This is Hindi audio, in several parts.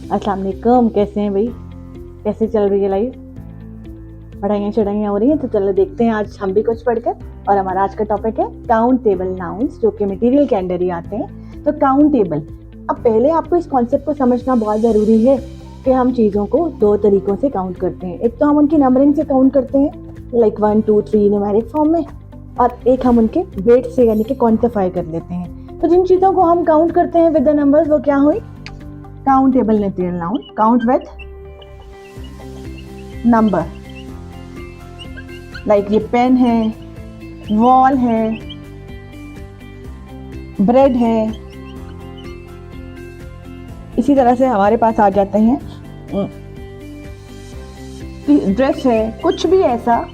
अस्सलाम वालेकुम। कैसे हैं भाई? कैसे चल रही है लाइफ? पढ़ाइयाँ चढ़ाइयाँ हो रही हैं? तो चलो देखते हैं आज हम भी कुछ पढ़कर। और हमारा आज का टॉपिक है काउंटेबल नाउन्स, जो कि मटेरियल के अंडर ही आते हैं। तो काउंटेबल, अब पहले आपको इस कॉन्सेप्ट को समझना बहुत ज़रूरी है कि हम चीज़ों को दो तरीक़ों से काउंट करते हैं। एक तो हम उनकी नंबरिंग से काउंट करते हैं, लाइक 1 2 3 न्यूमेरिक फॉर्म में, और एक हम उनके वेट से यानी कि क्वांटिफाई कर लेते हैं। तो जिन चीज़ों को हम काउंट करते हैं विद द नंबर्स, वो क्या हुई? Countable material noun. Count with number, like ये पेन है, वॉल है, ब्रेड है। इसी तरह से हमारे पास आ जाते हैं ड्रेस है, कुछ भी ऐसा,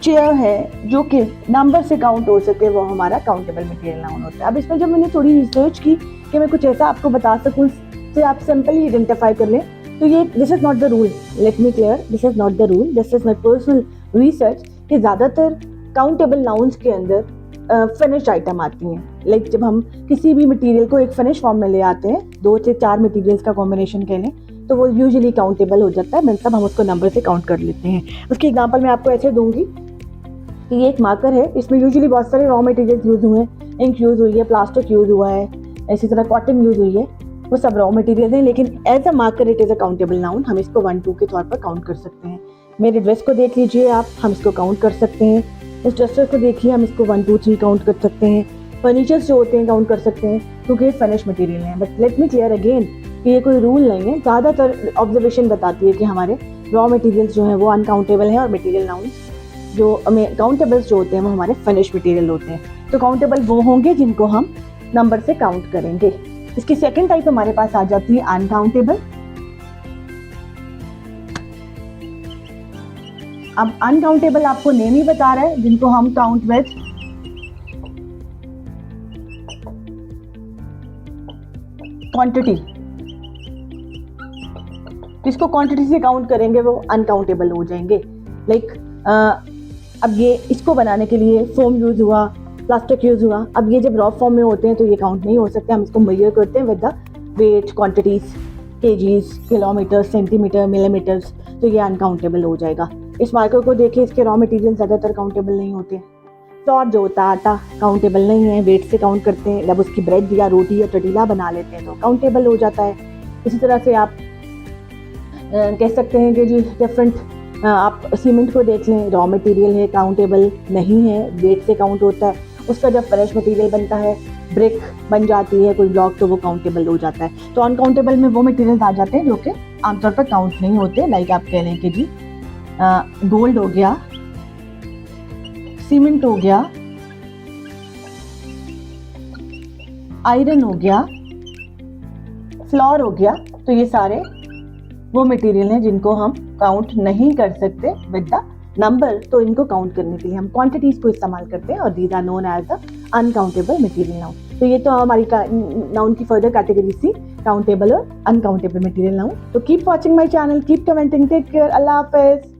चेयर है जो कि नंबर से काउंट हो सके, वो हमारा काउंटेबल मटेरियल नाउन होता है। अब इसमें जब मैंने थोड़ी रिसर्च की कि मैं कुछ ऐसा आपको बता सकूं जिससे आप सिंपली आइडेंटिफाई कर लें, तो ये this is not the rule, let me clear, this is not the rule, this is my personal research कि ज़्यादातर काउंटेबल नाउन्स के अंदर फिनिश्ड आइटम आती हैं। लाइक जब हम किसी भी मटेरियल को एक फिनिश फॉर्म में ले आते हैं, 2 से 4 मटेरियल्स का कॉम्बिनेशन कह लें, तो वो यूजुअली काउंटेबल हो जाता है, मतलब हम उसको नंबर से काउंट कर लेते हैं। उसकी एग्जांपल मैं आपको ऐसे दूंगी कि ये एक मार्कर है, इसमें यूजुअली बहुत सारे रॉ मटेरियल्स यूज हुए हैं, इंक यूज हुई है, प्लास्टिक यूज हुआ है, इसी तरह कॉटन यूज हुई है, वो सब रॉ मटेरियल हैं, लेकिन as a marker it is a countable noun. हम इसको 1 2 के तौर पर काउंट कर सकते हैं। मेरे ड्रेस को देख लीजिए आप, हम इसको काउंट कर सकते हैं। इस ड्रेसर को देखिए, हम इसको 1 2 3 काउंट कर सकते हैं। फर्नीचर्स जो होते हैं काउंट कर सकते हैं, क्योंकि फिनिश मटेरियल हैं। But let me clear again कि ये कोई रूल नहीं है। ज़्यादातर ऑब्जर्वेशन बताती है कि हमारे रॉ मटेरियल्स जो हैं वो अनकाउंटेबल हैं, और मटेरियल नाउन जो हमें काउंटेबल्स जो होते हैं वो हमारे फिनिश मटेरियल होते हैं। तो काउंटेबल वो होंगे जिनको हम नंबर से काउंट करेंगे। इसकी सेकंड टाइप हमारे पास आ जाती है अनकाउंटेबल। अब अनकाउंटेबल आपको नेम ही बता रहा है, जिनको हम काउंट विद क्वांटिटी, जिसको क्वांटिटी से काउंट करेंगे वो अनकाउंटेबल हो जाएंगे। लाइक अब ये इसको बनाने के लिए फोम यूज हुआ, प्लास्टिक यूज हुआ। अब ये जब रॉ फॉर्म में होते हैं तो ये काउंट नहीं हो सकते, हम इसको मेजर करते हैं with the weight, quantities, KGs, kilometre, centimetre, millimetres, तो ये अनकाउंटेबल हो जाएगा। इस मार्कर को देखिए, इसके रॉ मटेरियल ज़्यादातर काउंटेबल नहीं होते। फ्लोर जो होता है, आटा, काउंटेबल नहीं है, वेट से काउंट करते हैं। जब उसकी ब्रेड या रोटी या टटीला बना लेते हैं तो काउंटेबल हो जाता है। इसी तरह से आप कह सकते हैं कि जी डिफरेंट, आप सीमेंट को देख लें, रॉ मटेरियल है, काउंटेबल नहीं है, वेट से काउंट होता है। उसका जब फ्रेश मटेरियल बनता है, ब्रिक बन जाती है कोई ब्लॉक, तो वो काउंटेबल हो जाता है। तो अनकाउंटेबल में वो मटेरियल आ जाते हैं जो कि आमतौर पर काउंट नहीं होते। लाइक आप कह लें कि जी गोल्ड हो गया, सीमेंट हो गया, आयरन हो गया, फ्लोर हो गया। तो ये सारे वो मटेरियल हैं जिनको हम काउंट नहीं कर सकते विद द नंबर। तो इनको काउंट करने के लिए हम क्वांटिटीज को इस्तेमाल करते हैं, और these are known as the uncountable material noun. तो ये तो हमारी नाउन की फर्दर कैटेगरी थी, काउंटेबल और अनकाउंटेबल मटेरियल नाउन। तो keep watching my channel, keep commenting, take care, अल्लाह हाफिज।